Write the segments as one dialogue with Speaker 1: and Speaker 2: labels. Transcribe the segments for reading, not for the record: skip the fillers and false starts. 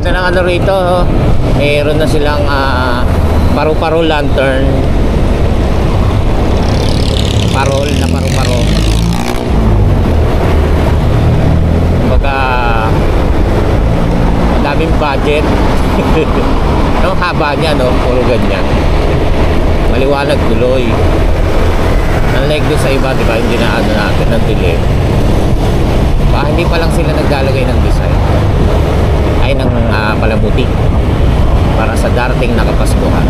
Speaker 1: ganda ng ano rito, oh. Meron na silang paru-paro lantern. Parol na paru-paro. Kumbaga madaming budget. Ang haba niya, no? Puro ganyan. Maliwanag tuloy. Unlike doon sa iba, diba? Hindi na ano natin ng dilim. Hindi pa lang sila naglalagay ng design ay ng palamuti para sa darating na Kapaskuhan.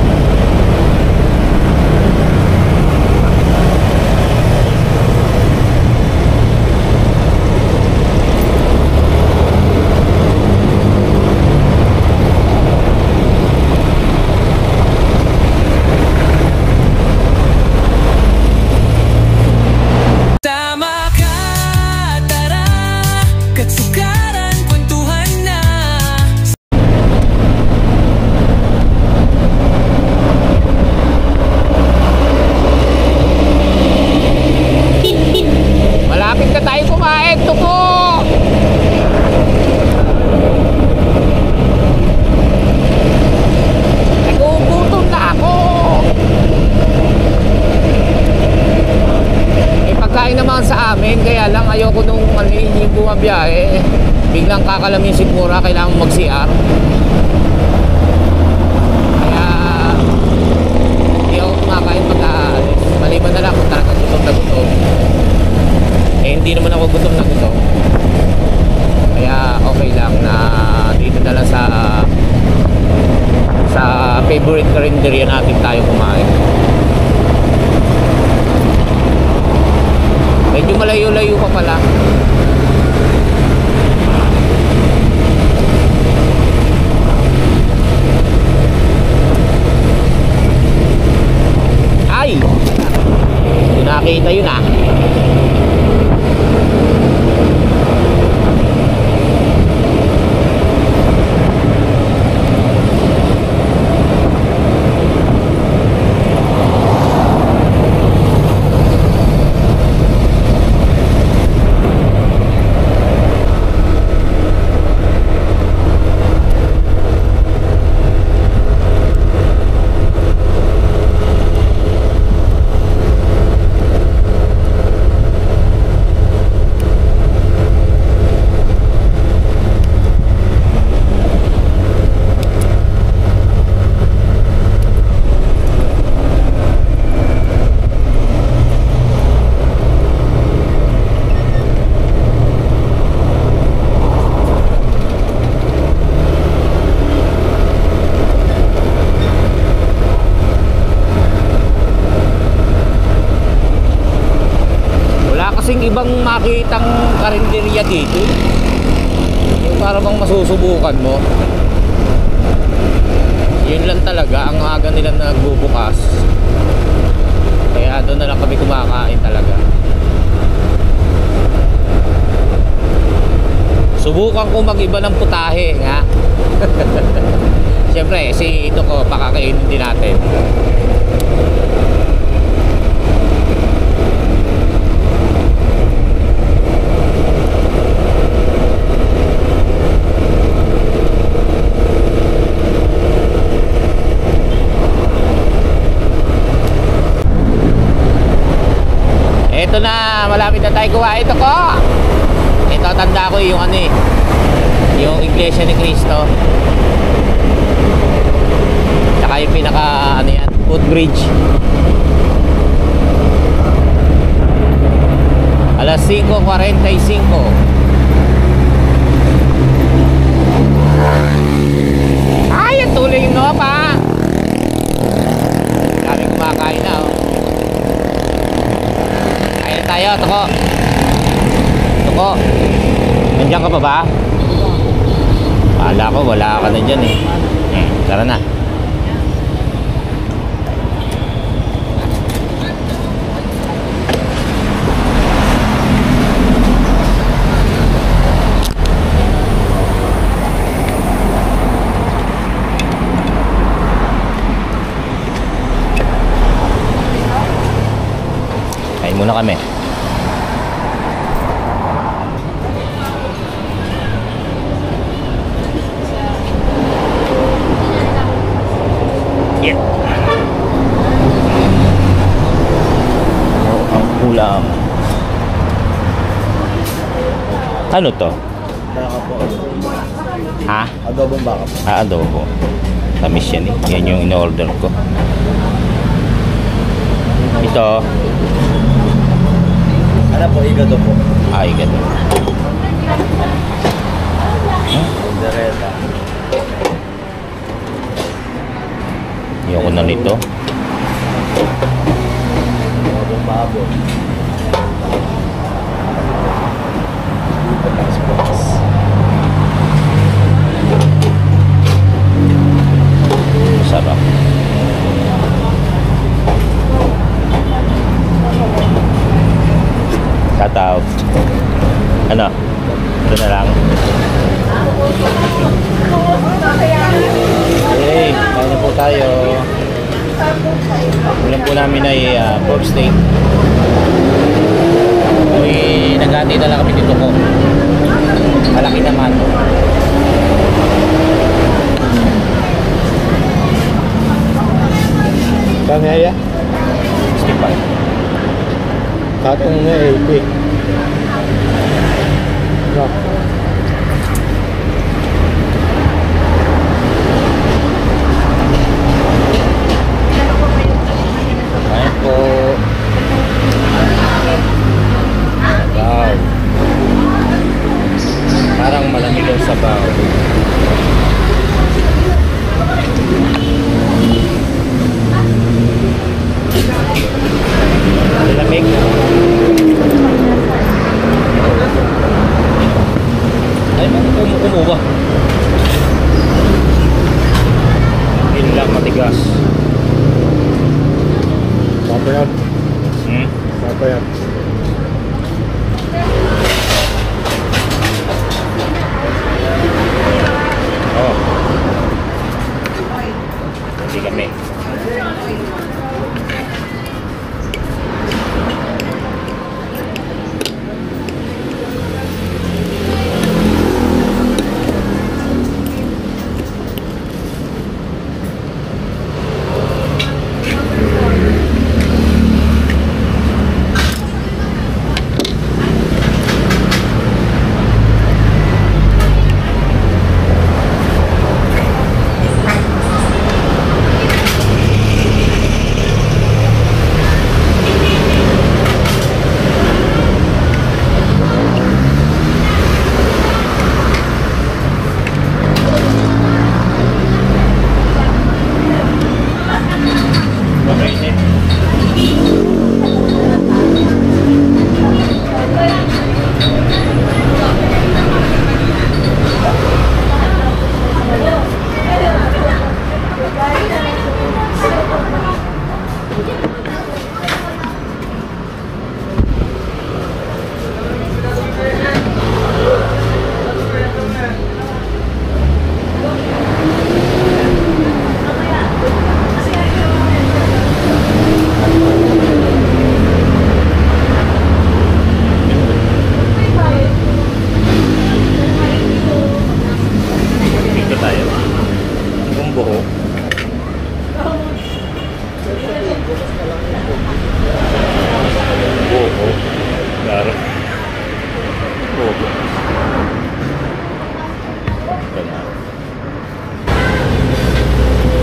Speaker 1: Kaya lang ayoko nung yung bumabiyahe, biglang kakalamin sigmura, kailangan mag-CR. Kaya hindi ako kumakain pagka-alis. Maliban na lang kung talagang gutom na gutom. Eh hindi naman ako gutom na gutom. Kaya okay lang na dito na lang sa favorite karinderya natin tayo kumain. Medyo malayo-layo pa pala. Ay! Hindi nakita yun ah. Ibang makitang karinderya dito, yung para bang masusubukan mo. Yun lang talaga ang aga nila nagbubukas, kaya doon na lang kami kumakain talaga. Subukan ko mag-iba ng putahe nga. Siyempre si ito ko pakakainin din natin. Ito na, malapit na tayo kuha. Ito ko. Ito, tanda ko yung ano eh, yung Iglesia ni Cristo. Tsaka yung pinaka ano yan, footbridge. Alas 5:45. Ay, ang tuloy yung noa pa. Kami kumakain na oh. Tayo, Toko. Toko. Nandiyan ka pa ba? Akala ko wala ka na dyan eh. Tara na. Kain muna kami. Ano to?
Speaker 2: Baka po.
Speaker 1: Ha?
Speaker 2: Adobong baka po.
Speaker 1: Adobo. Tamis yan eh. Yan yung in-order ko. Ito.
Speaker 2: Ano po, igado po.
Speaker 1: Ay, ganun.
Speaker 2: Dereta.
Speaker 1: Ayoko na nito.
Speaker 2: Adobong babo.
Speaker 1: Sarap. Tataw. Ano? Ito na lang. Okay, kain na po tayo. Ulam po namin ay pork steak. Kami nag-ati na lang kami dito ko. Malaki naman.
Speaker 2: Kami aya?
Speaker 1: 65.
Speaker 2: Katong na 80. No.
Speaker 1: Ayan po. Wow. Parang malamig ang sabaw. Malamig. Ay, bakit kumuha? Hindi lang matigas.
Speaker 2: Papayat.
Speaker 1: Hmm?
Speaker 2: Papayat.
Speaker 1: Oo. Hindi kami.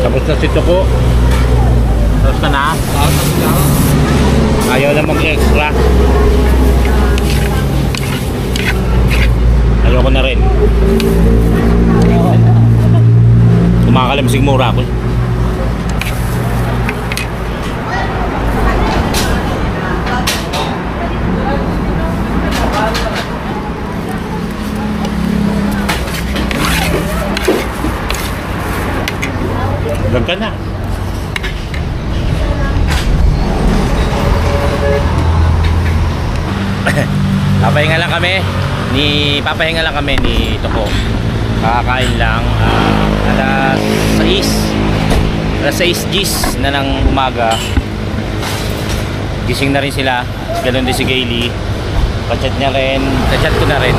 Speaker 1: Tapos na si Tuko. Tapos ka na? Ayaw na mag-extra. Ayoko na rin. Kumakalamsig mura ako. Gagka na. Papahinga lang kami ni Toko. Kakakain lang alas 6 gis na ng umaga. Gising na rin sila. Ganun din si Gailey. Kachat ko na rin.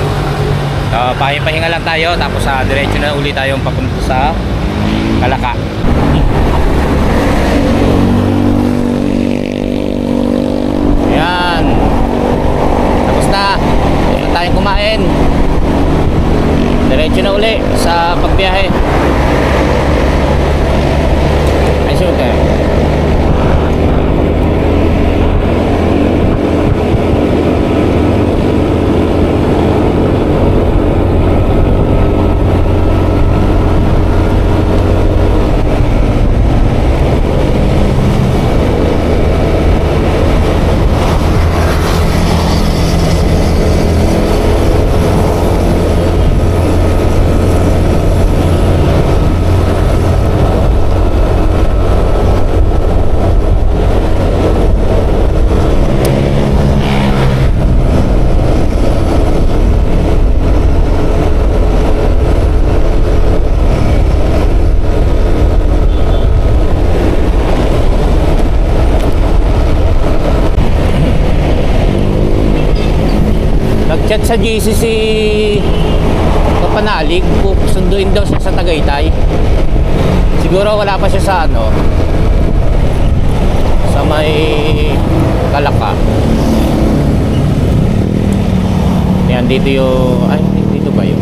Speaker 1: Pahinga lang tayo. Tapos diretso na uli tayong papunta sa Kalaka. Ayan. Tapos na. Tapos tayong kumain. diretso na uli sa pagbiyahe. Ay, syempre. Nag-chat sa GCC Kapanalig, sunduin daw siya sa Tagaytay. Siguro wala pa siya sa ano, sa may Kalaka. Yan, dito yung, ay, dito ba yun?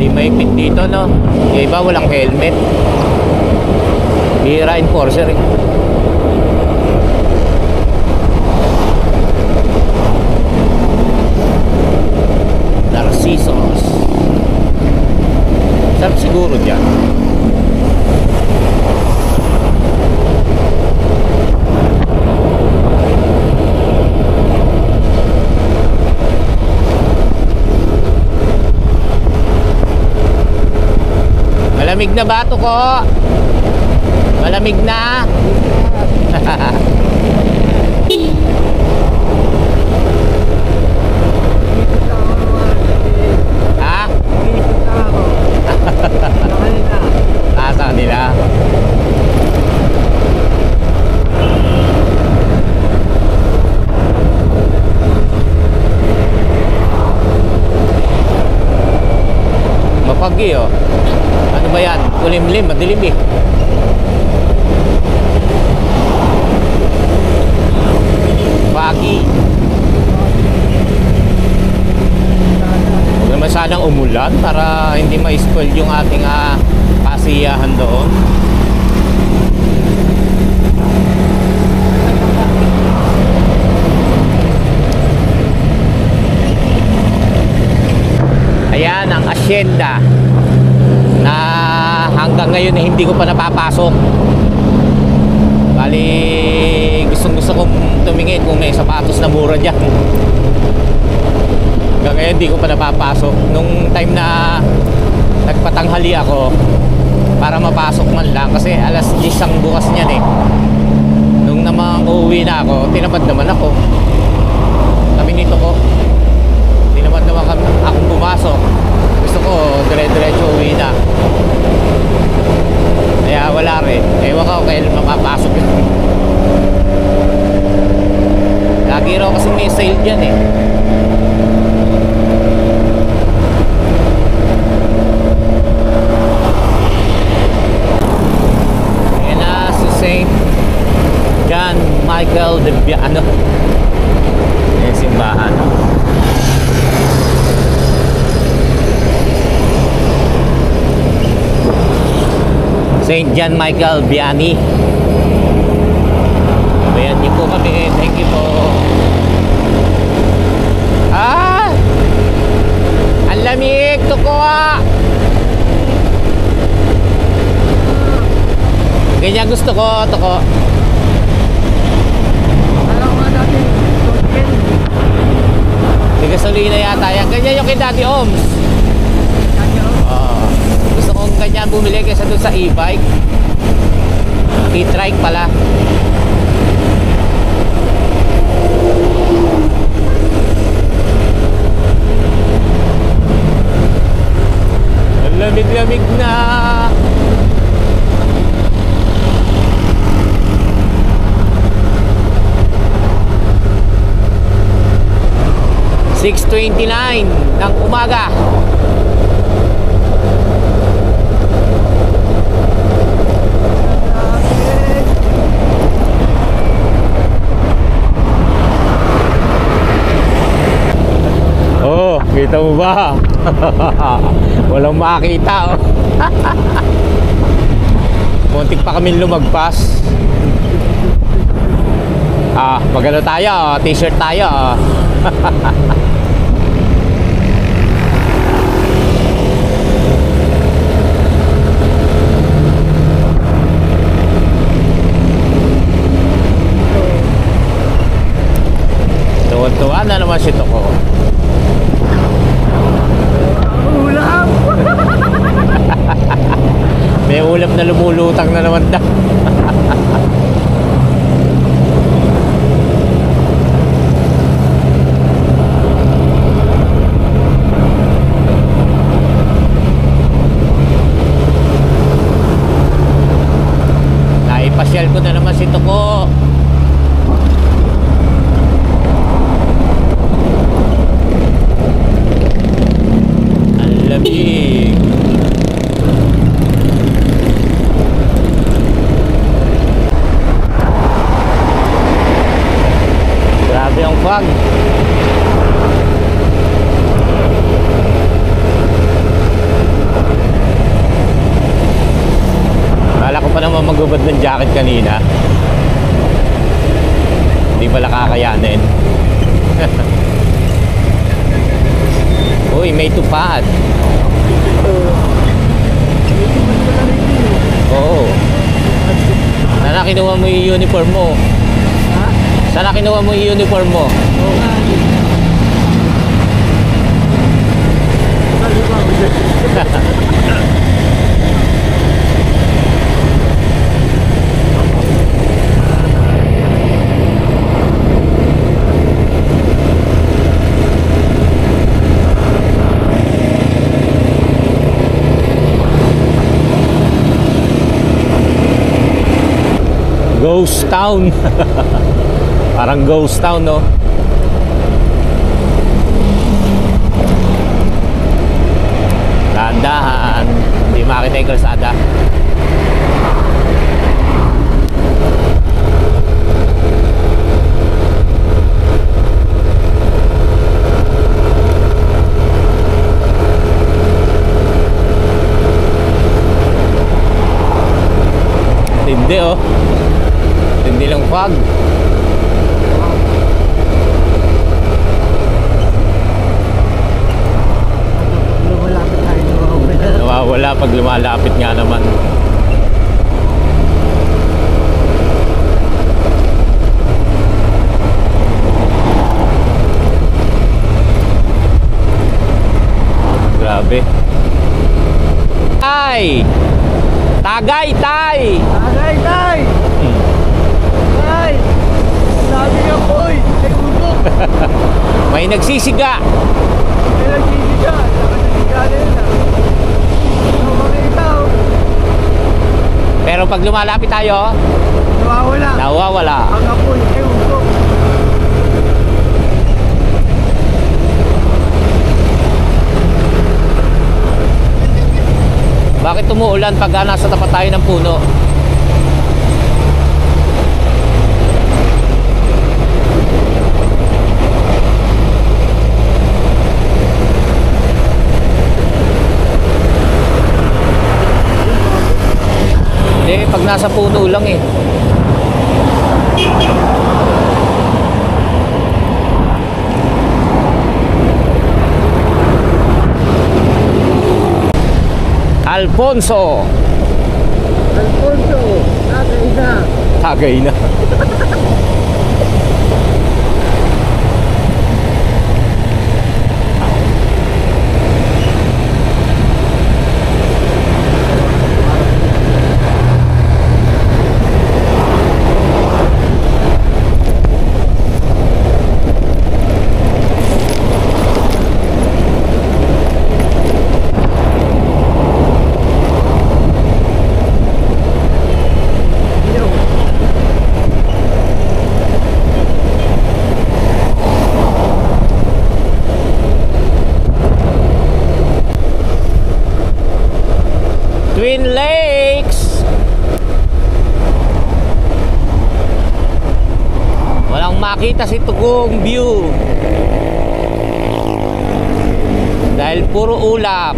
Speaker 1: Maipit dito, no? Yung iba walang helmet. Bira enforcer eh. Narcissus. Sarap siguro dyan. Malamig na ba ito ko? Malamig na. Ha? Sa nila. Mapagi oh. Ano ba yan? Kulimlim, madilim eh. Pagi. Huwag naman sanang umulan para hindi ma-spoil yung ating kasiyahan doon. Ayan ang asyenda na hanggang ngayon na hindi ko pa napapasok. Bali gusto kong tumingin kung may sapatos na mura dyan. Hanggang ngayon hindi ko pa napapasok. Nung time na nagpatanghali ako para mapasok man lang, kasi alas 10 ang bukas niyan eh. Nung namang uuwi na ako, tinamad naman ako. Sabi nito ko, tinamad naman akong pumasok. Gusto ko dire-diretso uwi na. Kaya wala rin. Ewan ko kailan mapapasok yun. Lagi raw kasi may sale dyan eh. Ayan na si St. John Michael de Biano. Ayan simbahan. St. John Michael Vianney. Ayan niyo po kami. Thank you po. Ang lamig. Tuko ganyan gusto ko. Tuko.
Speaker 3: Alam nga dati,
Speaker 1: May gasolina yata yan. Ganyan yung kay Daddy Oms. Gusto kong ganyan bumili kaysa doon sa e-bike. E-trike pala. Lamig-lamig na. 6:29 ng umaga. Oh, kita mo ba? Walang makita, oh. Muntik pa kami lumagpas. Magano tayo, t-shirt tayo. Tuwan-tuwa na naman si Toko.
Speaker 3: Ulam!
Speaker 1: May ulap na lumulutang na naman daw. Naipasyal ko na naman si Toko. Ang lamig. Grabe ang fog. Akala ko pa naman magubad ng jacket kanina. Hindi pala kakayanin. Uy, may tupad. Oo. Sana kinuha mo yung uniform mo.
Speaker 3: Ha?
Speaker 1: Sana kinuha mo yung uniform mo.
Speaker 3: Oo nga. Sabi ba?
Speaker 1: Ghost town. Parang ghost town, no? Dahan-dahan. Hindi makita yung kalsada. Hindi, oh. Hindi lang fog.
Speaker 3: Lumalapit tayo, nawawala.
Speaker 1: Nawawala pag lumalapit nga naman. Grabe. Ay! Tagay, tay!
Speaker 3: Tagay, tay! Tay! Sabi ka po, ay usok!
Speaker 1: May nagsisiga.
Speaker 3: May nagsisiga. Saka nasiga na yun, Ano makita,
Speaker 1: Pero pag lumalapit tayo,
Speaker 3: nawawala.
Speaker 1: nawawala.
Speaker 3: Ang apoy, ay usok.
Speaker 1: Bakit umuulan pag nasa tapat tayo ng puno? Hindi, pag nasa puno lang eh. Alfonso.
Speaker 3: Alfonso, tagay na.
Speaker 1: Tagay na. makita si Tugong view. Dahil puro ulap.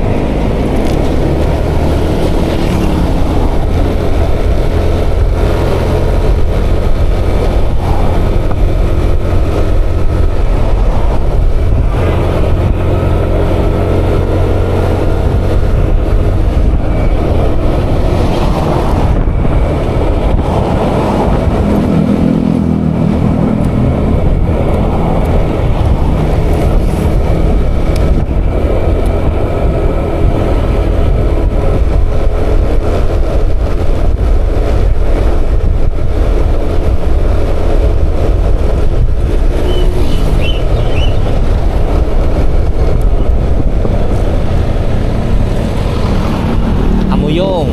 Speaker 1: Amuyong.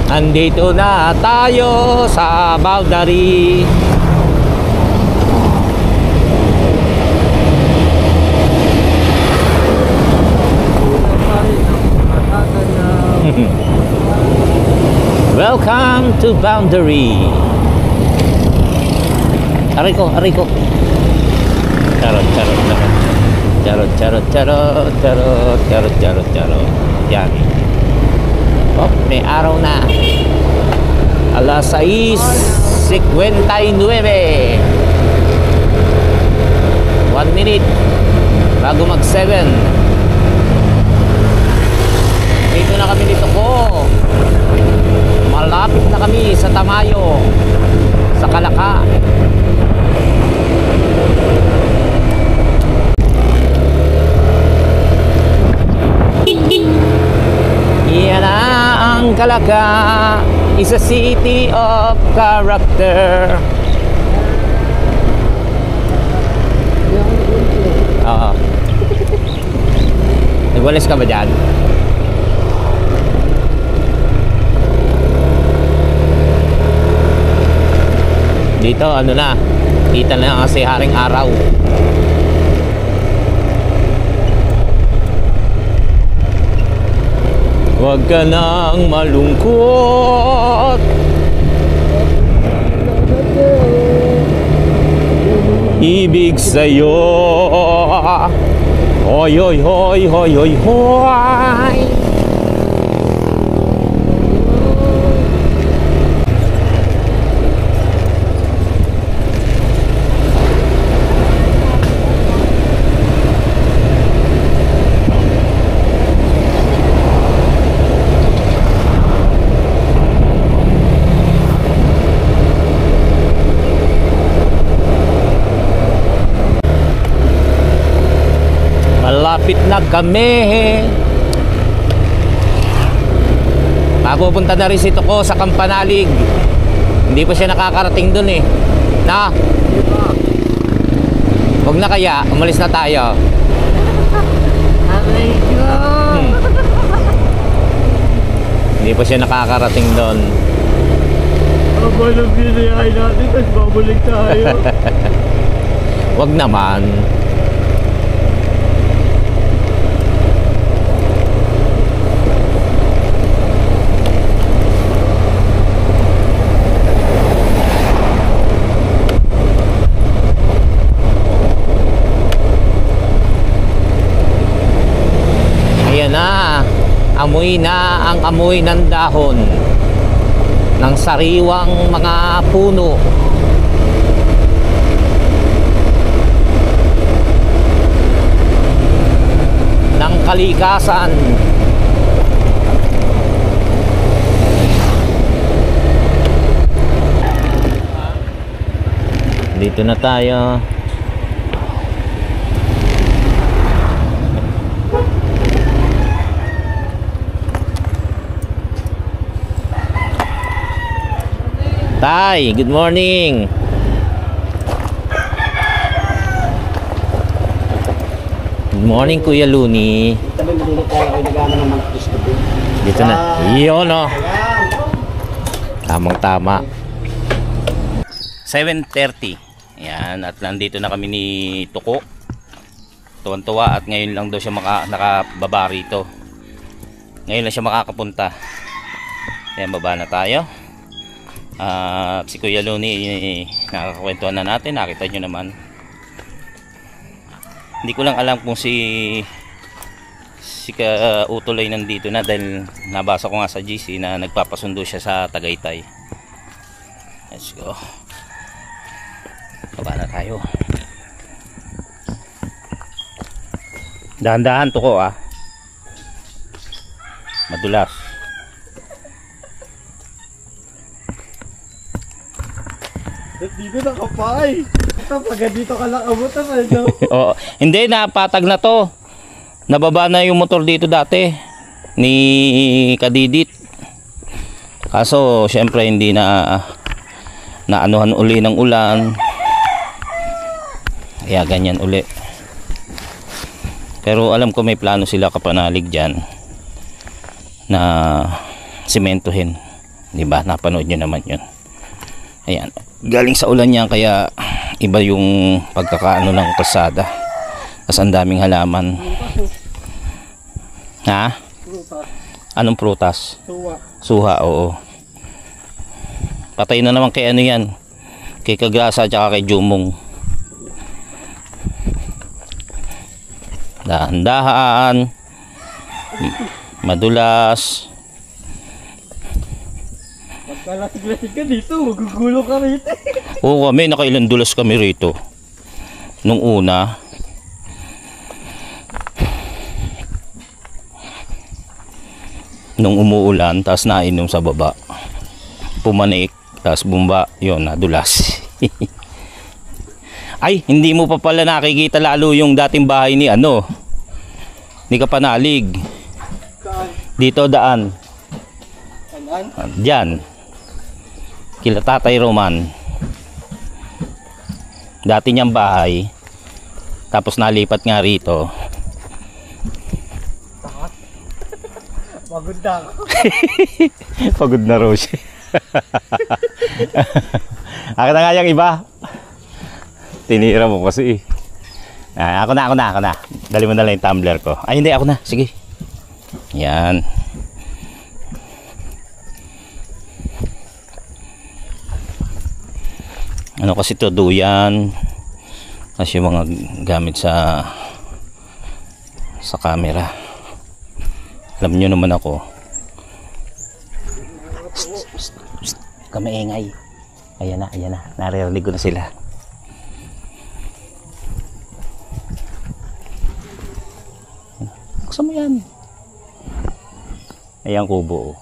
Speaker 1: Andito na tayo sa boundary. Welcome to boundary. Aray ko. Charot. Yan. Oh, may araw na. Alas 6:59. 1 minute bago mag-7. Dito na kami dito ko. Malapit na kami sa Tamayo, sa Kalaka. Yan na ang Kalaka, is a city of character. Oo. Nagwalis ka ba dyan? Dito ano na, kita na kasi haring araw. Huwag ka nang malungkot, ibig sa'yo. Hoy. Malapit na kami. Mapupunta na rin si Tuko sa Kampanalig. Hindi pa siya nakakarating dun eh. Na? Huwag na kaya, umalis na tayo.
Speaker 3: Aray ko.
Speaker 1: Hindi pa siya nakakarating dun.
Speaker 3: Aba nang binayahin natin, tapos babalik tayo.
Speaker 1: Huwag naman. Amoy na ang amoy ng dahon ng sariwang mga puno. Ng kalikasan. Dito na tayo. Tay, good morning. Good morning, Kuya Luni. Dito na. Iyon, no. Tamang tama. 7:30.
Speaker 4: Ayan, at nandito na kami ni Tuko. Tuwan-tuwa at ngayon lang daw siya nakababa rito. Ngayon lang siya makakapunta. Ayan, baba na tayo. At si Kuya Luni, nakakakwentuhan na natin. Nakita nyo naman. Hindi ko lang alam kung si Utuloy nandito na, dahil nabasa ko nga sa GC na nagpapasundo siya sa Tagaytay. Let's go. Baba na tayo. Dahan-dahan Tuko ah. Madulas.
Speaker 3: Dito nakapay. Pag dito ka lang abutan medyo.
Speaker 4: Oh, hindi, napatag na to. Nababa na yung motor dito dati ni Kadidit. Kaso syempre hindi na naanuhan uli ng ulan. Kaya ganyan uli. Pero alam ko may plano sila kapanalig dyan na simentohin. Diba? Napanood nyo naman yun. Ayan. Galing sa ulan yan, kaya iba yung pagkakaano ng kalsada. Kasi ang daming halaman. Ha? Anong prutas?
Speaker 3: Suha.
Speaker 4: Suha, oo. Patay na naman kay ano yan. Kay Kagasa at kay Jumong. Dahan-dahan. Madulas.
Speaker 3: Pagkalasig-lasig ka dito, magugulo ka rito.
Speaker 4: Oo, kami nakailan dulas kami rito nung una. Nung umuulan, tapos nainom sa baba, pumanik, tapos bumba, yun, nadulas. Ay, hindi mo pa pala nakikita lalo yung dating bahay ni ano, ni Kapanalig. Dito daan. Diyan. Kila Tatay Roman. Dati niyang bahay. Tapos nalipat nga rito.
Speaker 3: Pagod na ako.
Speaker 4: Pagod na raw siya. Akin na nga yung iba. Tinira mo kasi. Ako na. Dali mo na lang yung tumbler ko. Ay hindi, ako na. Sige. Yan. Ano kasi to, duyan. Kasi yung mga gamit sa camera. Alam nyo naman ako. Kamaingay. Ayan na. Naririnig ko na sila. Buksan mo yan. Ayan kubo.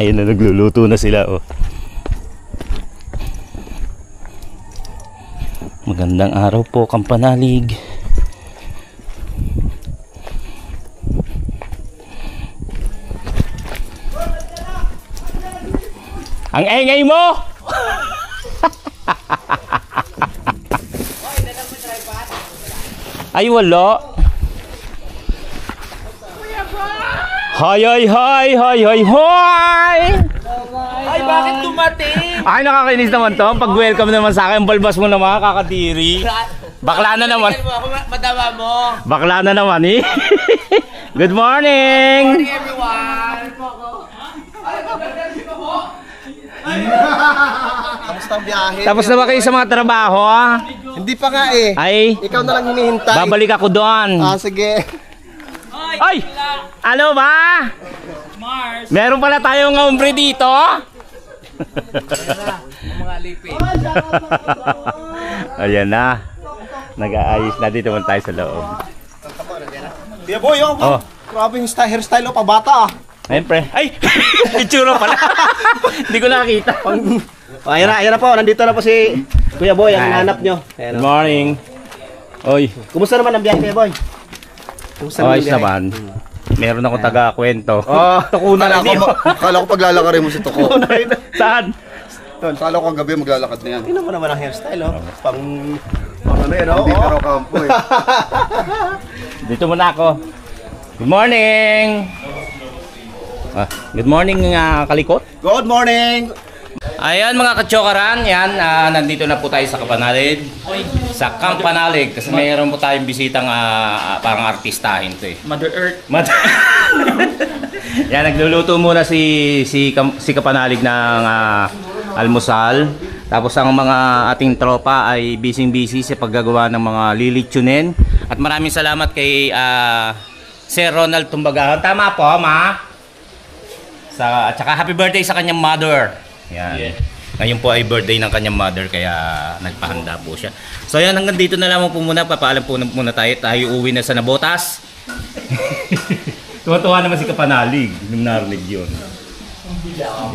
Speaker 4: Ayun na, nagluluto na sila oh. Magandang araw po, Kapanalig. Ang engay mo! Ay wala. Hoy!
Speaker 3: Ay, bakit dumating?
Speaker 4: Ay, nakakainis naman to. Pag welcome naman sa akin, balbas mo naman, kakadiri. Bakla na naman.
Speaker 3: Madama mo.
Speaker 4: Bakla na naman eh. Good morning.
Speaker 3: Good morning, everyone.
Speaker 2: Kamusta ang biyahe?
Speaker 4: Tapos na ba kayo sa mga trabaho?
Speaker 2: Hindi pa nga eh.
Speaker 4: Ay,
Speaker 2: Ikaw na lang hinihintay.
Speaker 4: babalik ako doon.
Speaker 2: Sige.
Speaker 4: Ay! Ano ba?
Speaker 3: Mars.
Speaker 4: Meron pala tayong hombre dito.
Speaker 3: Mga lipid.
Speaker 4: Ayan na. Nag-aayos na, dito man tayo sa loob.
Speaker 2: Kuya Boy,
Speaker 4: Oh.
Speaker 2: Grabe yung hairstyle o pabata ah.
Speaker 4: Siyempre. Ay! Itsura pala. Hindi ko nakakita.
Speaker 2: Ayan na po. Nandito na po si Kuya Boy. Ang hanap nyo.
Speaker 4: Good morning. Oy,
Speaker 2: Kumusta naman ang biyahe, Kuya Boy? Kumusta
Speaker 4: ayos
Speaker 2: ang biyahe?
Speaker 4: naman. Meron akong taga-kwento.
Speaker 2: Oh,
Speaker 4: Tukunan
Speaker 5: Kala
Speaker 4: niyo.
Speaker 5: ko, kala ko paglalakarin mo si Toko.
Speaker 4: Saan?
Speaker 5: Kala ko gabi maglalakad na yan.
Speaker 2: Tingnan mo naman ang hairstyle, oh. Pang ano yun, oh.
Speaker 5: Hindi ka raw kampo eh.
Speaker 4: Dito muna ako. Good morning! Good morning, Kalikot.
Speaker 2: Good morning!
Speaker 4: Ayan mga katsokaran, yan, nandito na po tayo sa Kapanalig. Sa Kampanalig, kasi mayroon po tayong bisitang parang artistahin to eh.
Speaker 3: Mother Earth.
Speaker 4: Yan, nagluluto muna si Kapanalig ng almusal. Tapos ang mga ating tropa ay busy sa paggagawa ng mga lilitsunin. At maraming salamat kay Sir Ronald Tumbagahan. Tama po, ma? At saka happy birthday sa kanyang mother. Yan.
Speaker 3: Yeah.
Speaker 4: Ngayon po ay birthday ng kanyang mother kaya nagpahanda po siya. So yan, hanggang dito na lamang po muna. Papaalam po muna tayo. Tayo uwi na sa Nabotas. Tuwa-tuwa naman si Kapanalig nung narinig yun.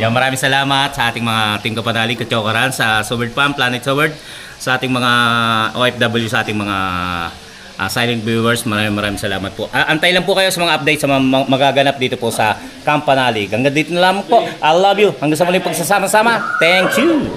Speaker 4: Yan, maraming salamat sa ating mga team Kapanalig, Katsokaran, sa Sobert Farm, Planet Sobert, sa ating mga OFW, sa ating mga silent viewers. Maraming salamat po. Antay lang po kayo sa mga updates sa mga magaganap dito po sa Kampanalig. Hanggang dito na lamang po. I love you. Hanggang sa muling pagsasama-sama. Thank you.